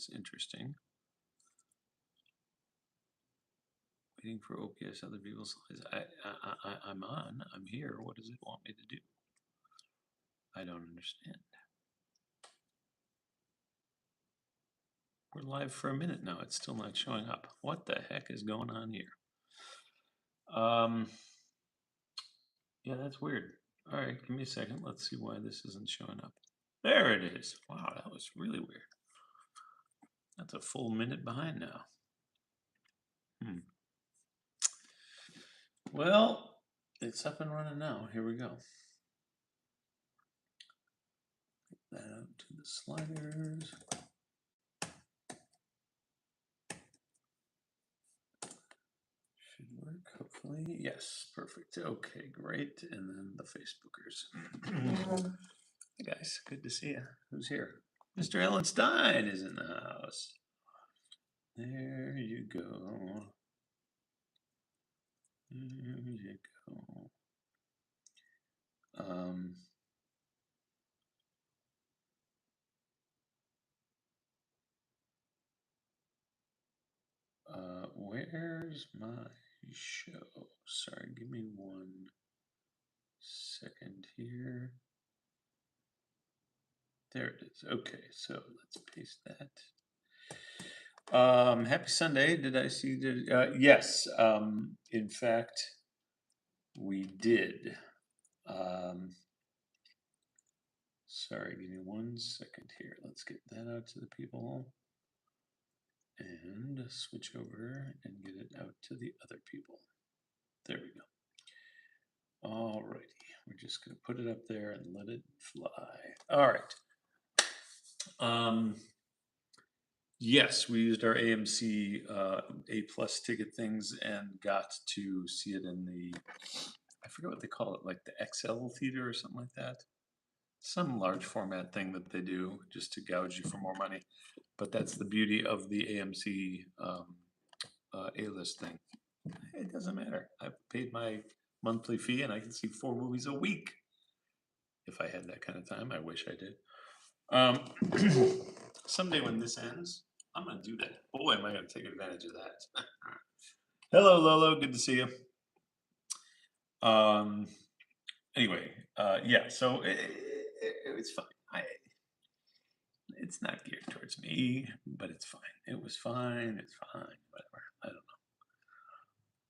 is interesting. Waiting for OPS, other people's slides. I'm on. I'm here. What does it want me to do? I don't understand. We're live for a minute now. It's still not showing up. What the heck is going on here? Yeah, that's weird. All right, give me a second. Let's see why this isn't showing up. There it is. Wow, that was really weird. That's a full minute behind now. Well, it's up and running now. Here we go. Get that out to the sliders. Should work, hopefully. Yes, perfect. Okay, great. And then the Facebookers. Hey guys, good to see you. Who's here? Mr. Alan Stein is in the house. There you go. There you go. Where's my show? Sorry, give me 1 second here. There it is. Okay, so let's paste that. Happy Sunday. Did I see the yes, in fact we did. Sorry, give me 1 second here. Let's get that out to the people and switch over and get it out to the other people. There we go. Alrighty, we're just gonna put it up there and let it fly. All right. Yes, we used our AMC A+ ticket things and got to see it in the, I forget what they call it, like the XL theater or something like that. Some large format thing that they do just to gouge you for more money. But that's the beauty of the AMC A-list thing. It doesn't matter. I've paid my monthly fee and I can see 4 movies a week. If I had that kind of time, I wish I did. Someday when this ends, I'm gonna do that. Boy, am I gonna take advantage of that. Hello, Lolo, good to see you. Anyway, yeah, so it's fine. It's not geared towards me, but it's fine. It was fine, it's fine, whatever, I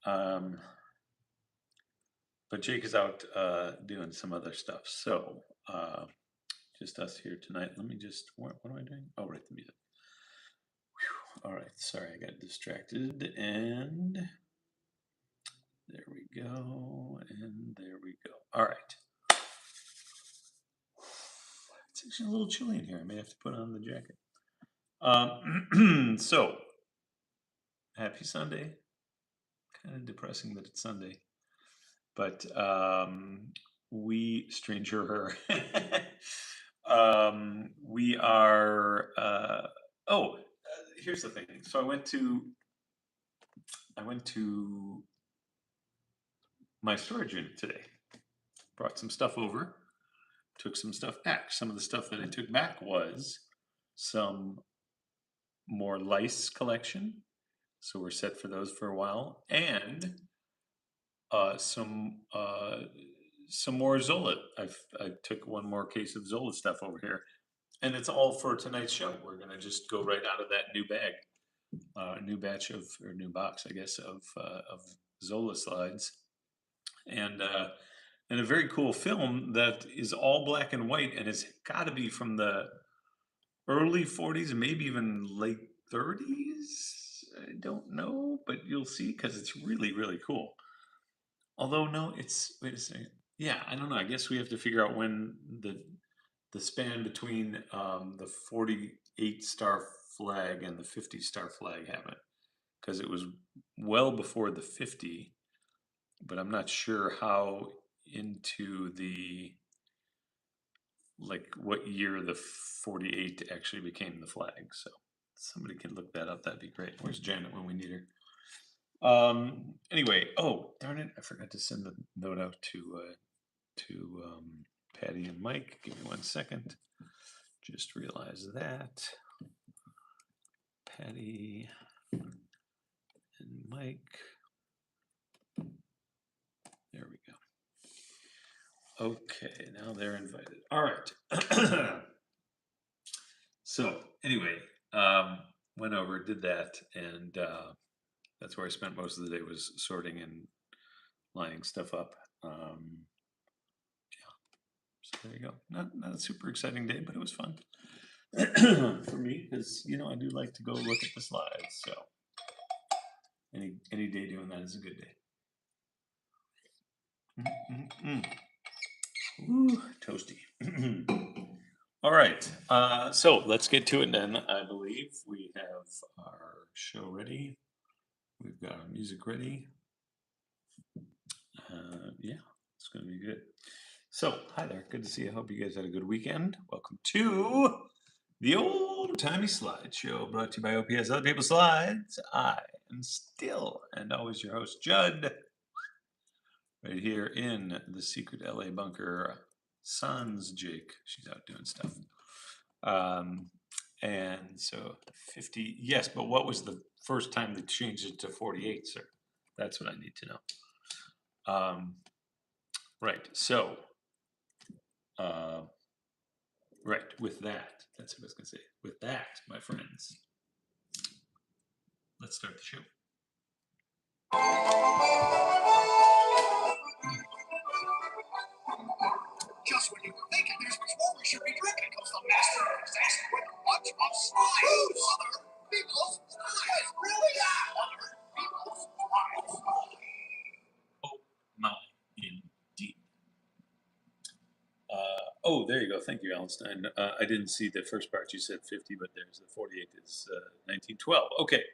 don't know. But Jake is out doing some other stuff, so just us here tonight. Let me just, what am I doing? Oh, right, the music. Whew. All right, sorry, I got distracted, and there we go, and there we go. All right. It's actually a little chilly in here. I may have to put on the jacket. So, happy Sunday. Kind of depressing that it's Sunday. But we, stranger, we are, here's the thing. So I went to my storage unit today, brought some stuff over, took some stuff back. Some of the stuff that I took back was some more lice collection. So we're set for those for a while. And some more Zola. I took 1 more case of Zola stuff over here. And it's all for tonight's show. We're gonna just go right out of that new bag. New batch of, or new box, I guess, of Zola slides. And a very cool film that is all black and white, and it's got to be from the early 40s, maybe even late 30s. I don't know, but you'll see because it's really, really cool. Although no, it's, wait a second. Yeah, I don't know. I guess we have to figure out when the span between the 48-star flag and the 50-star flag happened, because it was well before the 50, but I'm not sure how into the, like what year the 48 actually became the flag. So somebody can look that up. That'd be great. Where's Janet when we need her? Anyway, oh darn it, I forgot to send the note out to Patty and Mike. Give me 1 second. Just realized that. Patty and Mike. There we go. Okay, now they're invited. All right. So anyway, went over, did that, and that's where I spent most of the day, was sorting and lining stuff up. Yeah, so there you go. Not a super exciting day, but it was fun for me, because I do like to go look at the slides. So any day doing that is a good day. Ooh, toasty. All right, so let's get to it then. I believe we have our show ready. We've got our music ready. Yeah, it's going to be good. So, hi there. Good to see you. Hope you guys had a good weekend. Welcome to the Old-Timey Slideshow, brought to you by OPS Other People's Slides. I am still and always your host, Judd, right here in the secret LA bunker. Sans Jake. She's out doing stuff. And so 50, yes, but what was the first time they changed it to 48, sir? That's what I need to know. Right, so, right, with that, that's what I was going to say. With that, my friends, let's start the show. Just when you were thinking there's much more we should be drinking, comes the master of disaster with a bunch of slides. Other people's slides. Really? Yeah. Other people's slides. Oh my, indeed. Oh, there you go. Thank you, Allenstein. I didn't see the first part. You said 50, but there's the 48 is 1912. Okay,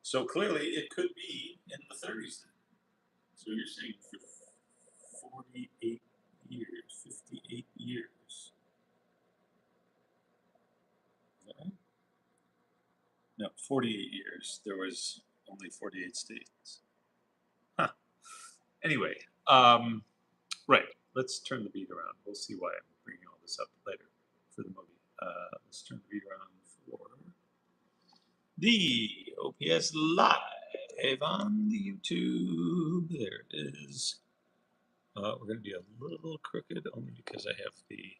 so clearly it could be in the 30s then. So you're saying for 48 years, 58 years. Right? No, 48 years. There was only 48 states. Huh. Anyway, right. Let's turn the beat around. We'll see why I'm bringing all this up later for the movie. Let's turn the beat around for the OPS Live on the YouTube. There it is. We're going to be a little crooked only because I have the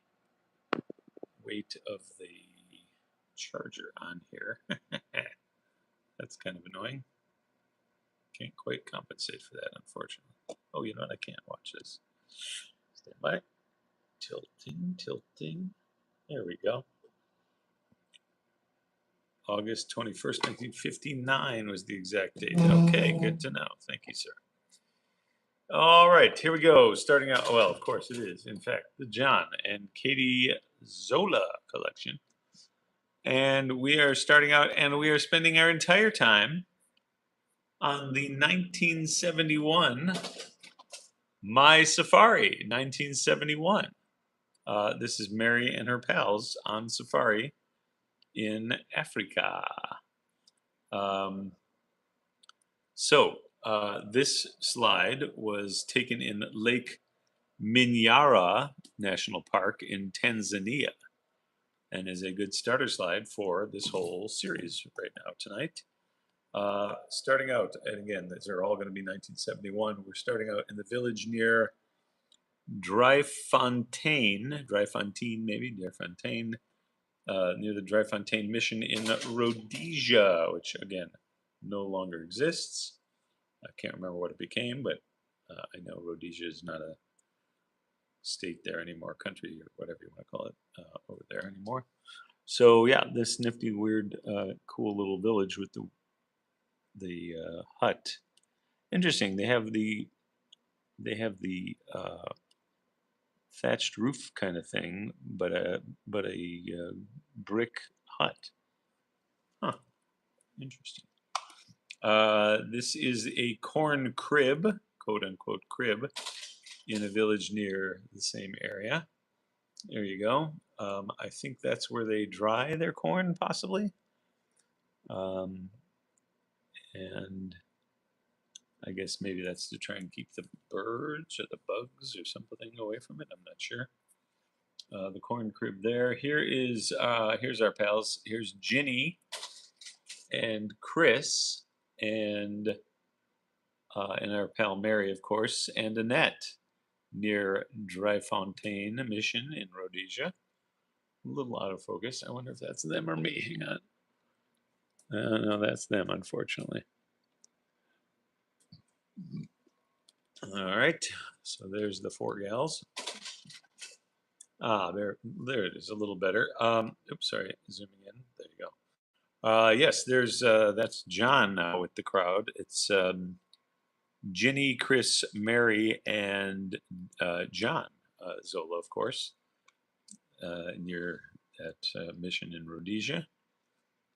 weight of the charger on here. That's kind of annoying. Can't quite compensate for that, unfortunately. Oh, you know what? I can't watch this. Stand by. Tilting, tilting. There we go. August 21st, 1959 was the exact date. Okay, good to know. Thank you, sir. All right, here we go. Starting out, well, of course it is, in fact, the John and Katie Zola collection. And we are starting out, and we are spending our entire time on the 1971 My Safari, 1971. This is Mary and her pals on safari in Africa. This slide was taken in Lake Minyara National Park in Tanzania, and is a good starter slide for this whole series right now tonight. Starting out, and again, these are all going to be 1971. We're starting out in the village near Dryfontein, near the Dryfontein Mission in Rhodesia, which again, no longer exists. I can't remember what it became, but I know Rhodesia is not a state there anymore, country or whatever you want to call it, over there anymore. So yeah, this nifty, weird, cool little village with the hut. Interesting. They have the thatched roof kind of thing, but a brick hut. Huh. Interesting. This is a corn crib, quote unquote crib, in a village near the same area. There you go. I think that's where they dry their corn, possibly. And I guess maybe that's to try and keep the birds or the bugs or something away from it. I'm not sure. The corn crib there. Here's our pals. Here's Ginny and Chris and our pal Mary, of course, and Annette near Dryfontein Mission in Rhodesia. A little out of focus. I wonder if that's them or me. Hang on. No, that's them, unfortunately. All right. So there's the four gals. Ah, there it is, a little better. Oops, sorry, zooming in. There you go. Yes, there's that's John now with the crowd. It's Ginny, Chris, Mary, and John Zola, of course, near that mission in Rhodesia.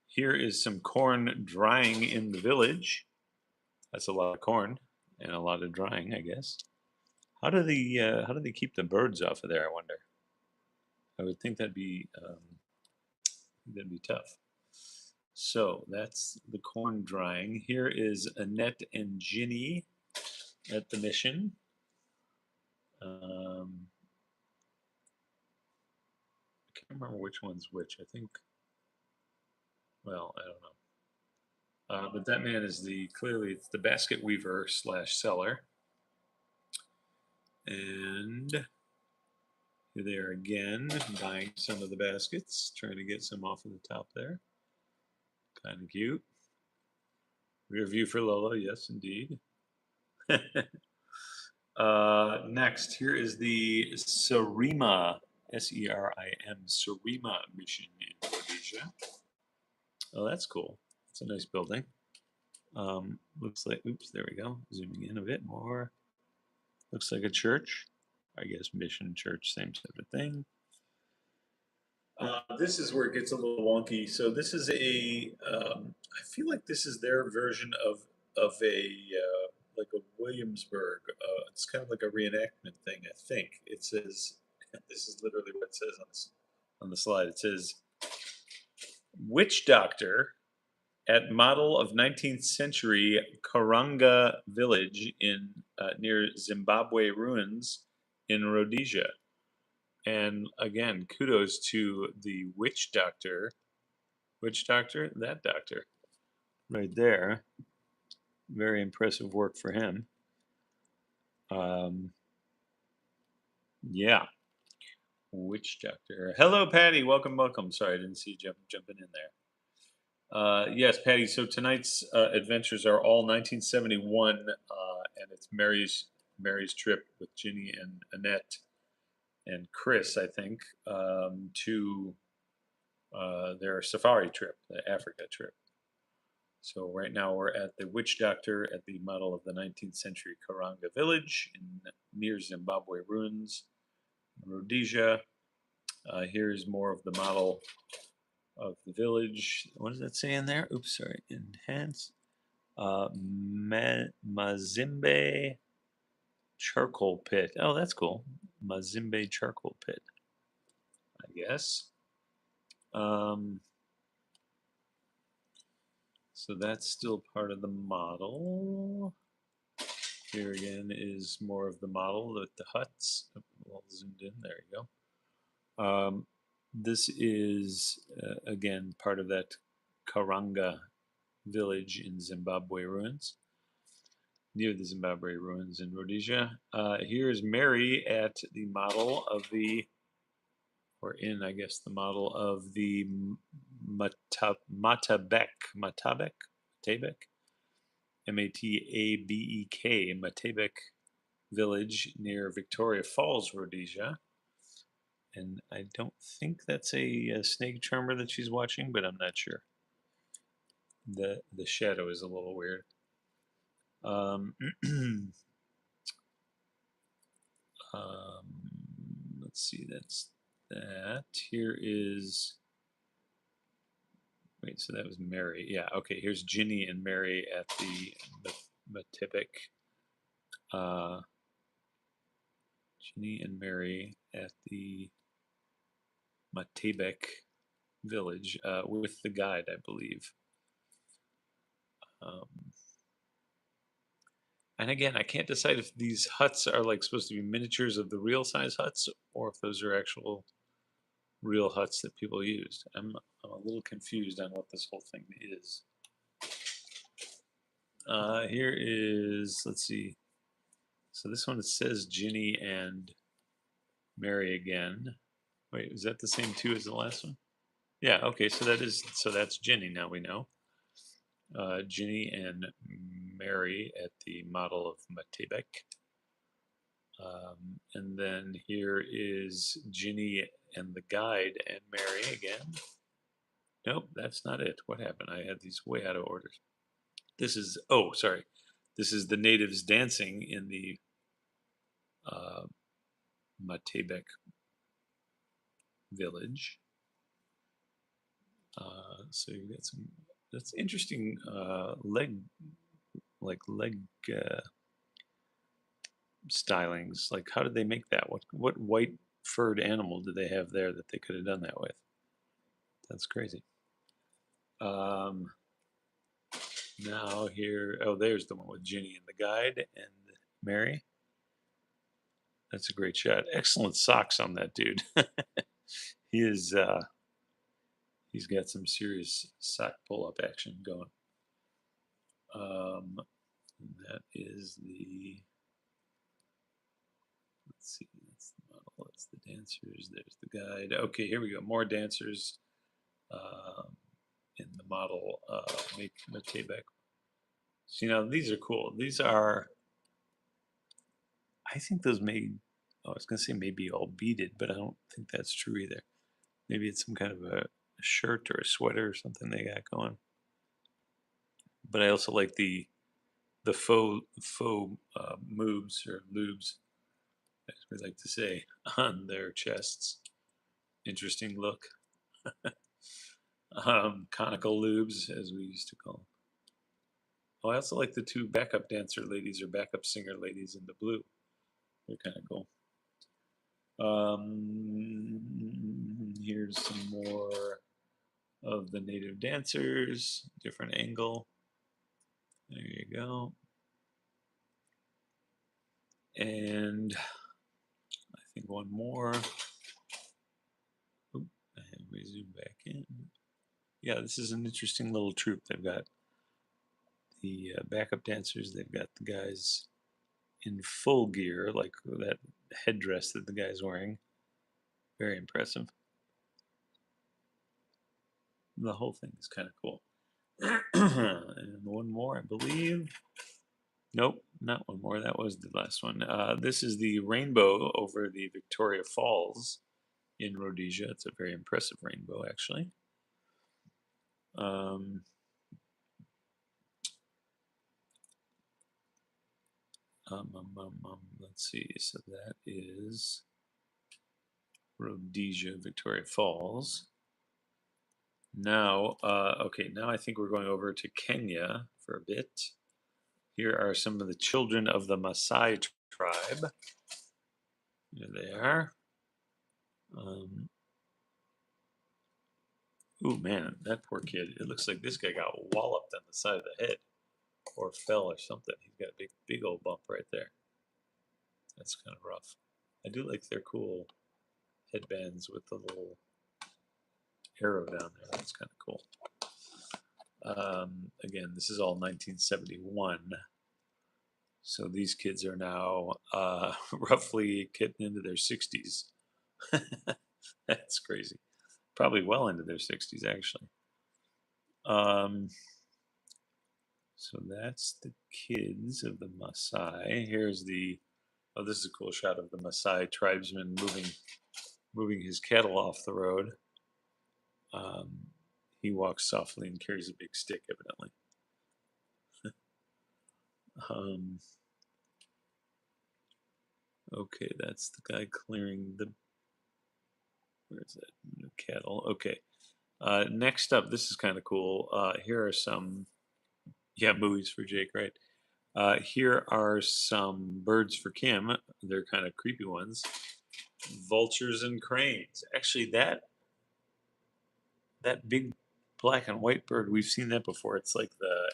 Here is some corn drying in the village. That's a lot of corn and a lot of drying, I guess. How do they keep the birds off of there? I wonder. I would think that'd be tough. So that's the corn drying. Here is Annette and Ginny at the mission. I can't remember which one's which. I think. Well, I don't know. But that man is clearly it's the basket weaver slash seller. And here they are again, buying some of the baskets, trying to get some off of the top there. Kind of cute. Rear view for Lola, yes, indeed. Next, here is the Sarima, Serim, Sarima mission in Rhodesia. Oh, that's cool. It's a nice building. Looks like, oops, there we go. Zooming in a bit more. Looks like a church. I guess mission, church, same type of thing. This is where it gets a little wonky. So this is I feel like this is their version of a like a Williamsburg. It's kind of like a reenactment thing. I think it says this is literally what it says on the slide. It says witch doctor at model of 19th century Karanga village in near Zimbabwe ruins in Rhodesia. And again, kudos to the witch doctor. Which doctor? That doctor. Right there. Very impressive work for him. Yeah. Witch doctor. Hello, Patty. Welcome, welcome. Sorry, I didn't see you jumping in there. Yes, Patty. So tonight's adventures are all 1971, and it's Mary's trip with Ginny and Annette and Chris, I think, to their safari trip, the Africa trip. So right now we're at the witch doctor at the model of the 19th century Karanga village near Zimbabwe ruins, Rhodesia. Here's more of the model of the village. What does that say in there? Oops, sorry. Enhance. Mazimbe charcoal pit. Oh, that's cool. Mazimbe charcoal pit, I guess. So that's still part of the model. Here again is more of the model with the huts. All zoomed in. There you go. This is again part of that Karanga village in Zimbabwe ruins, near the Zimbabwe ruins in Rhodesia. Here is Mary at the model of the, or in, I guess, the model of the Matabek, Matabek, Matabek village near Victoria Falls, Rhodesia. And I don't think that's a snake charmer that she's watching, but I'm not sure. The shadow is a little weird. Let's see, that's that. Here is, wait, so that was Mary. Yeah, okay, here's Ginny and Mary at the Matabek. Ginny and Mary at the Matabek village with the guide, I believe. And again, I can't decide if these huts are like supposed to be miniatures of the real size huts or if those are actual real huts that people used. I'm a little confused on what this whole thing is. Here is, let's see. So this one, it says Ginny and Mary again. Wait, is that the same two as the last one? Yeah, okay, so that's Ginny now we know. Ginny and Mary at the model of Matebek. And then here is Ginny and the guide and Mary again. Nope, that's not it. What happened? I had these way out of order. This is, oh, sorry. This is the natives dancing in the uh, Matebek village. So you got some, that's interesting leg stylings. Like, how did they make that? What white furred animal did they have there that they could have done that with? That's crazy. Now here, oh, there's the one with Ginny and the guide and Mary. That's a great shot. Excellent socks on that dude. He is, he's got some serious sock pull-up action going. That is the, let's see, that's the model, that's the dancers, there's the guide. Okay, here we go, more dancers in the model make Matebek. So, you know, these are cool. These are, I think those may, oh, I was going to say maybe all beaded, but I don't think that's true either. Maybe it's some kind of a shirt or a sweater or something they got going. But I also like the faux moobs or lubes, as we like to say, on their chests. Interesting look. Conical lubes, as we used to call them. Oh, I also like the two backup dancer ladies or backup singer ladies in the blue. They're kind of cool. Here's some more of the native dancers, different angle. There you go. And I think one more. Oop, and we zoom back in. Yeah, this is an interesting little troupe. They've got the backup dancers. They've got the guys in full gear, like that headdress that the guy's wearing. Very impressive. The whole thing is kind of cool. And one more, I believe. Nope, not one more. That was the last one. This is the rainbow over the Victoria Falls in Rhodesia. It's a very impressive rainbow, actually. Let's see. So that is Rhodesia, Victoria Falls. Now, okay, now I think we're going over to Kenya for a bit. Here are some of the children of the Maasai tribe. Here they are. Ooh, man, that poor kid. It looks like this guy got walloped on the side of the head or fell or something. He's got a big old bump right there. That's kind of rough. I do like their cool headbands with the little arrow down there. That's kind of cool. Again, this is all 1971. So these kids are now roughly getting into their 60s. That's crazy. Probably well into their 60s, actually. So that's the kids of the Maasai. Here's the, oh, this is a cool shot of the Maasai tribesman moving his cattle off the road. He walks softly and carries a big stick, evidently. Okay, that's the guy clearing the, where is that? The cattle. Okay. Next up, this is kind of cool. Here are some, yeah, movies for Jake, right? Here are some birds for Kim. They're kind of creepy ones. Vultures and cranes. Actually, that big black and white bird, we've seen that before. It's like the,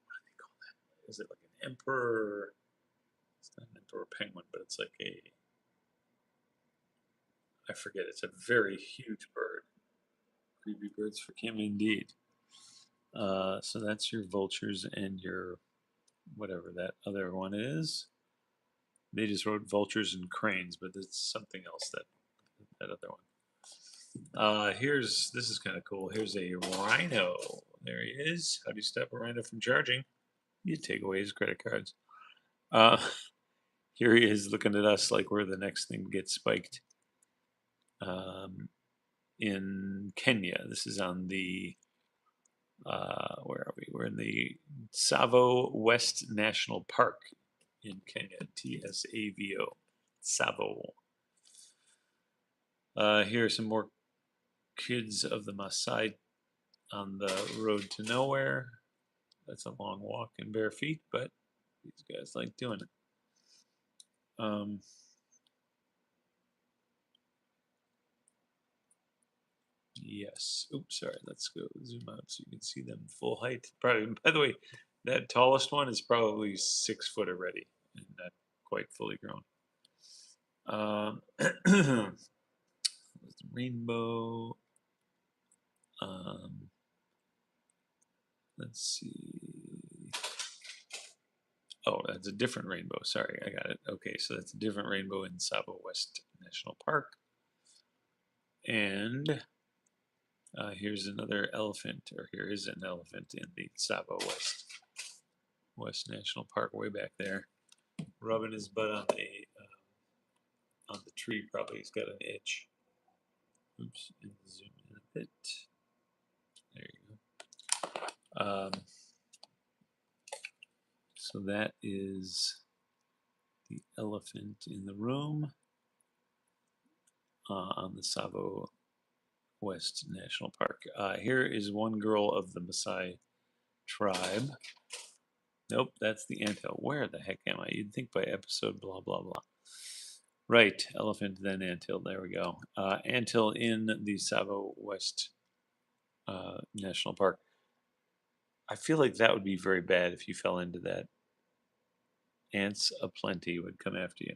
what do they call that? Is it like an emperor? It's not an emperor penguin, but it's like a, I forget. It's a very huge bird. Creepy birds for Kim, indeed. So that's your vultures and your whatever that other one is. They just wrote vultures and cranes, but it's something else that other one. This is kind of cool. Here's a rhino. There he is. How do you stop a rhino from charging? You take away his credit cards. Uh, Here he is looking at us like we're the next thing to get spiked. In Kenya, this is on the where are we? We're in the Tsavo West National Park in Kenya. Tsavo. Tsavo. Here are some more kids of the Maasai on the road to nowhere. That's a long walk in bare feet, but these guys like doing it. Yes. Oops, sorry. Let's go zoom out so you can see them full height. Probably. By the way, that tallest one is probably 6 foot already and not quite fully grown. Rainbow. Let's see. Oh, that's a different rainbow. Sorry, I got it. Okay, so that's a different rainbow in Tsavo West National Park. And here's another elephant, or here is an elephant in the Tsavo West National Park, way back there, rubbing his butt on the tree. Probably he's got an itch. Oops, and zoom in a bit. There you go. So that is the elephant in the room on the Tsavo West National Park. Here is one girl of the Maasai tribe. Nope, that's the anthill. Where the heck am I? You'd think by episode blah blah blah. Right, elephant then anthill. There we go. Anthill in the Tsavo West National Park. I feel like that would be very bad if you fell into that. Ants aplenty would come after you.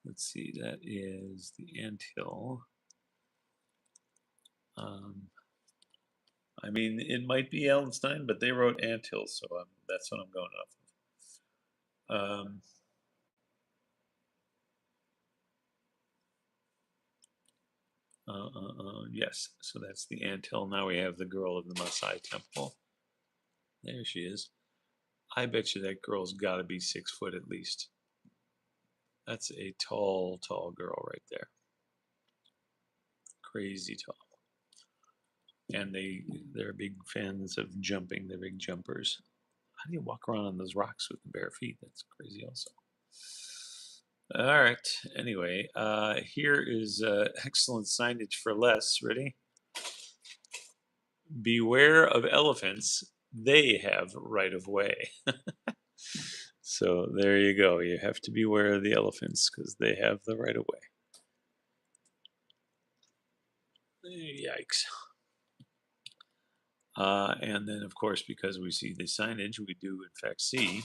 Let's see, that is the anthill. I mean, it might be Allenstein, but they wrote anthill, so that's what I'm going off of. Yes, so that's the anthill. Now we have the girl of the Maasai temple. There she is. I bet you that girl's got to be 6 foot at least. That's a tall, tall girl right there. Crazy tall. And they're big fans of jumping. They're big jumpers. How do you walk around on those rocks with bare feet? That's crazy also. All right. Anyway, here is excellent signage for less. Ready? Beware of elephants. They have right of way. So there you go. You have to beware of the elephants because they have the right of way. Yikes. And then, of course, because we see the signage, we do, in fact, see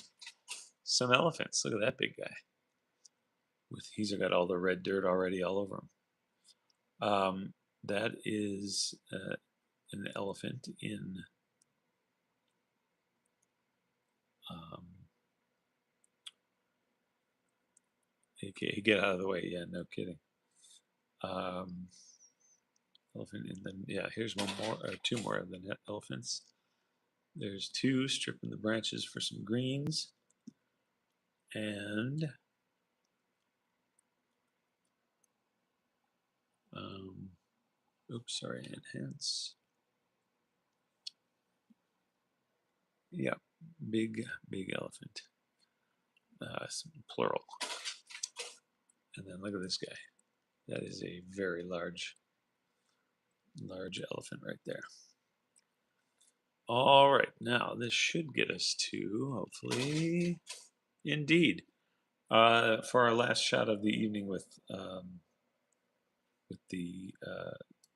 some elephants. Look at that big guy. He's got all the red dirt already all over him. That is an elephant in okay, get out of the way. Yeah, no kidding. Elephant in the, yeah, here's one more, or two more of the elephants. There's two stripping the branches for some greens. And oops, sorry, enhance. Yeah, big elephant. Plural. And then look at this guy. That is a very large elephant right there. All right, now this should get us to, hopefully, indeed, for our last shot of the evening with the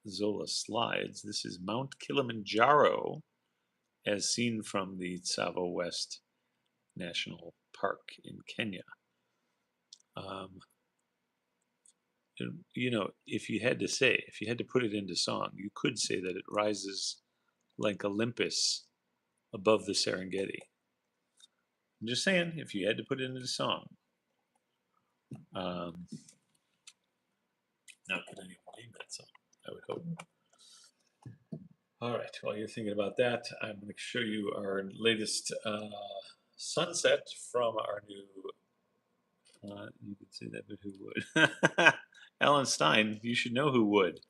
Zola slides. This is Mount Kilimanjaro, as seen from the Tsavo West National Park in Kenya. you know, if you had to put it into song, you could say that it rises like Olympus above the Serengeti. I'm just saying, if you had to put it into song. Um, Now, can anyone name that song? I would hope. All right, while you're thinking about that, I'm going to show you our latest sunset from our new. You could say that, but who would? Alan Stein, you should know who would.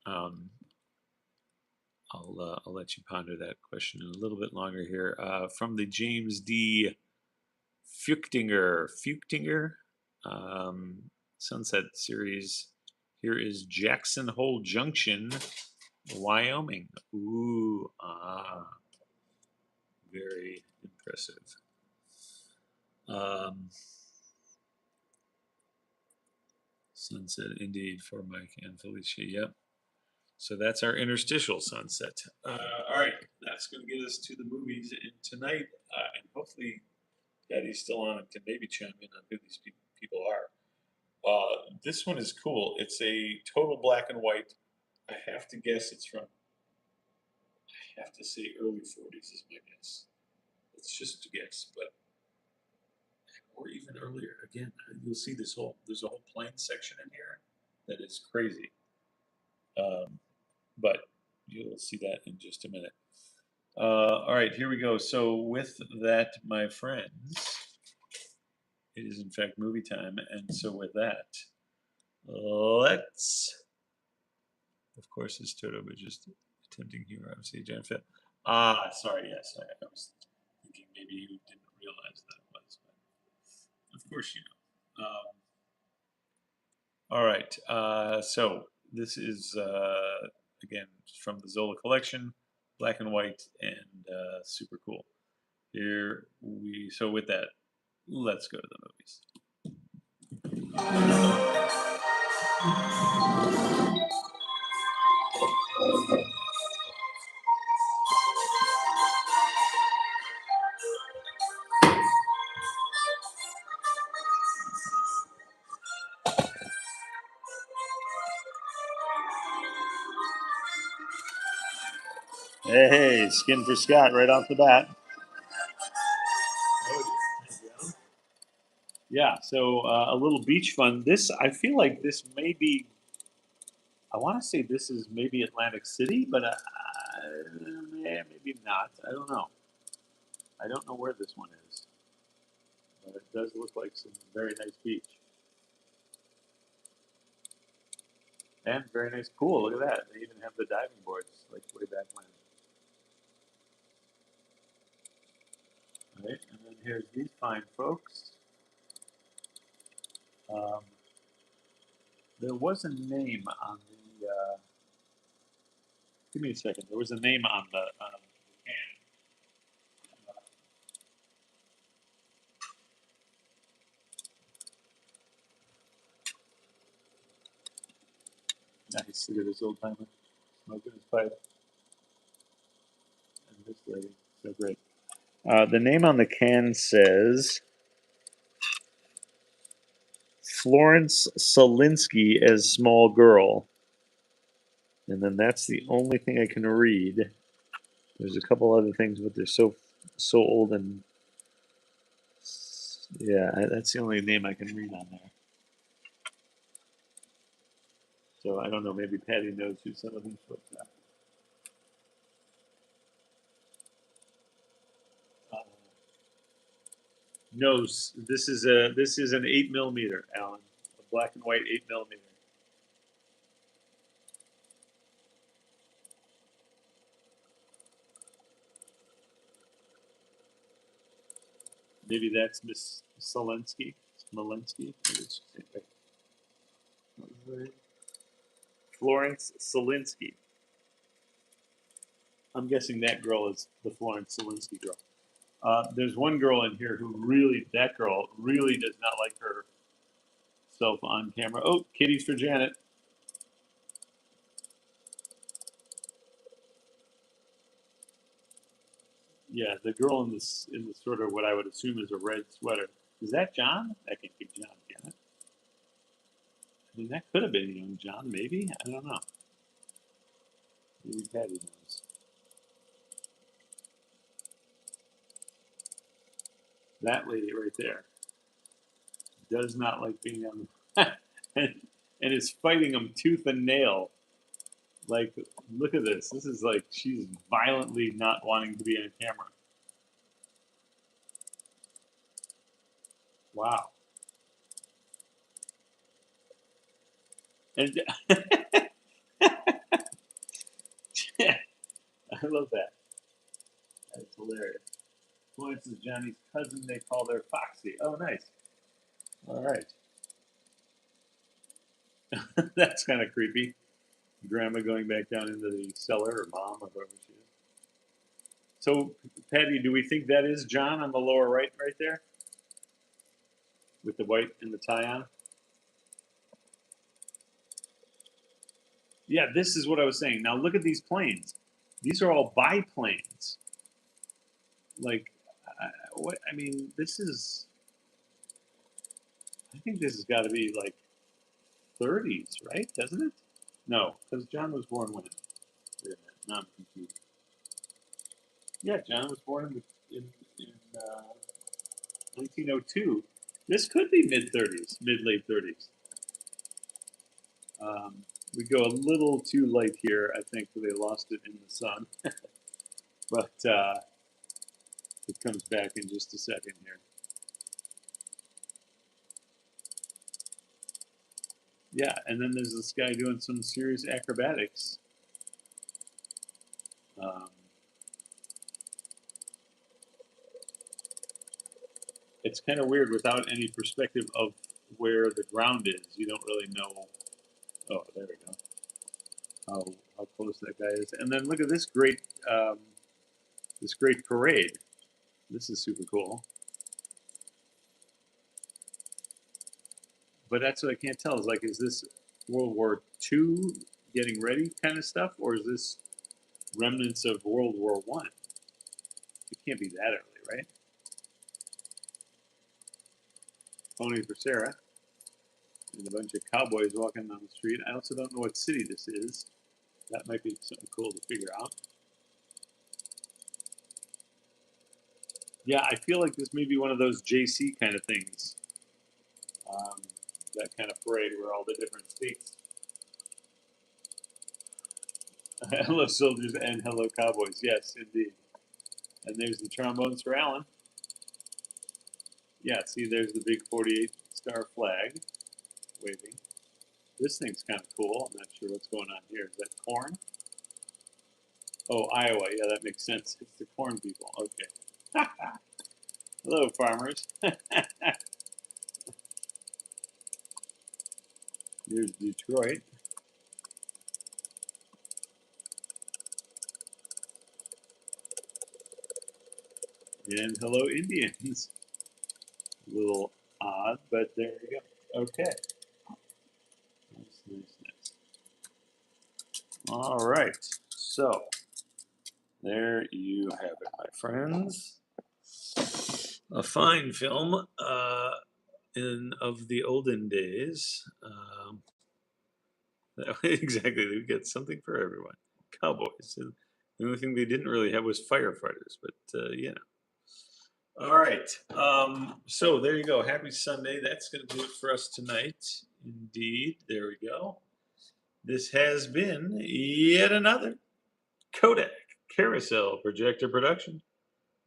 Um, I'll let you ponder that question a little bit longer here. From the James D. Fuchtinger Sunset series. Here is Jackson Hole Junction, Wyoming. Ooh, very impressive. Sunset indeed for Mike and Felicia. Yep. So that's our interstitial sunset. All right, that's going to get us to the movies tonight, and hopefully Daddy's still on and can maybe chime in on who these people are. This one is cool. It's a total black and white. I have to guess it's from. I have to say early 40s is my guess. It's just a guess, but or even earlier. Again, you'll see there's a whole plane section in here that is crazy. But you'll see that in just a minute. All right, here we go. So with that, my friends, it is in fact movie time, and so with that, let's. Of course, it's Toto, but just attempting humor. Obviously, Jennifer. Sorry. Yes, I was thinking maybe you didn't realize that it was. But of course, you know. All right. So this is again from the Zola collection, black and white, and super cool. So with that, let's go to the movies. Hey, skin for Scott right off the bat. Yeah, so a little beach fun. I feel like this may be, I want to say this is maybe Atlantic City, but maybe not. I don't know. I don't know where this one is, but it does look like some very nice beach. And very nice pool. Look at that. They even have the diving boards, like way back when. Right, and then here's these fine folks. Um, there was a name on the. Give me a second. There was a name on the can. Nice. Look at this Old-Timey smoking his pipe. And this lady. So great. The name on the can says Florence Solinsky as small girl. And then that's the only thing I can read. There's a couple other things, but they're so old and yeah, that's the only name I can read on there. So I don't know. Maybe Patty knows who some of these folks are. No, this is an 8mm, Alan, a black and white 8mm. Maybe that's Miss Smolensky. Florence Solinsky. I'm guessing that girl is the Florence Solinsky girl. There's one girl in here who that girl really does not like herself on camera. Oh, kitties for Janet. Yeah, the girl in the sort of what I would assume is a red sweater. Is that John? That can't be John, can it? mean, that could have been young John, maybe. I don't know. Maybe Patty knows. That lady right there does not like being on, and, and is fighting him tooth and nail. Like, look at this. This is like she's violently not wanting to be on camera. Wow. And yeah, I love that. That's hilarious. Florence is Johnny's cousin. They call her Foxy. Oh, nice. All right. That's kind of creepy. Grandma going back down into the cellar, or mom, or whoever she is. So, Patty, do we think that is John on the lower right, right there, with the white and the tie on? Yeah, this is what I was saying. Now look at these planes. These are all biplanes. Like, what? I mean, this is. I think this has got to be like 30s, right? Doesn't it? No, because John was born when? Wait a minute. Now I'm confused. Yeah, John was born in 1902. This could be mid 30s, mid late 30s. We go a little too light here. I think they lost it in the sun, but it comes back in just a second here. Yeah, and then there's this guy doing some serious acrobatics. Um, it's kind of weird without any perspective of where the ground is. You don't really know. Oh, there we go. How close that guy is. And then look at this great parade. This is super cool. But that's what I can't tell. Is like, is this World War II getting ready kind of stuff, or is this remnants of World War One? It can't be that early, right? Pony for Sarah, and a bunch of cowboys walking down the street. I also don't know what city this is. That might be something cool to figure out. Yeah, I feel like this may be one of those JC kind of things. Um, that kind of parade where all the different states. Hello, soldiers, and hello, cowboys. Yes, indeed. And there's the trombones for Alan. Yeah, see, there's the big 48 star flag waving. This thing's kind of cool. I'm not sure what's going on here. Is that corn? Oh, Iowa. Yeah, that makes sense. It's the corn people. Okay. Hello, farmers. There's Detroit. And hello, Indians. A little odd, but there you go. Okay. Nice, nice, nice. All right. So, there you have it, my friends. A fine film of the olden days. Exactly, we get something for everyone. Cowboys. The only thing they didn't really have was firefighters, but you know. All right. So there you go. Happy Sunday. That's going to do it for us tonight. Indeed. There we go. This has been yet another Kodak Carousel Projector production,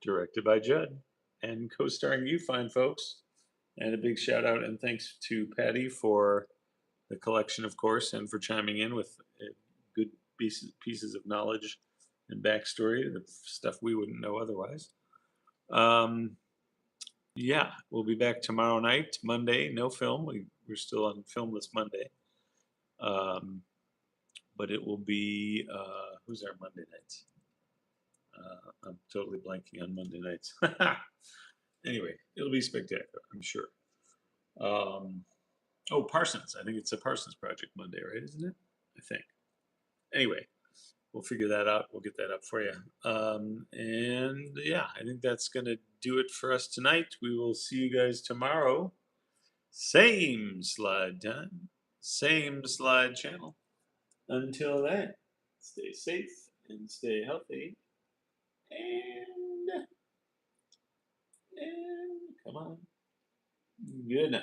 directed by Judd and co-starring you fine folks. And a big shout out and thanks to Patty for the collection, of course, and for chiming in with good pieces of knowledge and backstory, the stuff we wouldn't know otherwise. Yeah, we'll be back tomorrow night, Monday. No film. We're still on Filmless Monday. But it will be, who's our Monday nights? I'm totally blanking on Monday nights. Anyway, it'll be spectacular, I'm sure. Oh, Parsons. I think it's a Parsons Project Monday, right? Isn't it? I think. Anyway, we'll figure that out. We'll get that up for you. And yeah, I think that's going to do it for us tonight. We will see you guys tomorrow. Same slide time. same slide channel. Until then, stay safe and stay healthy. And come on. Good night.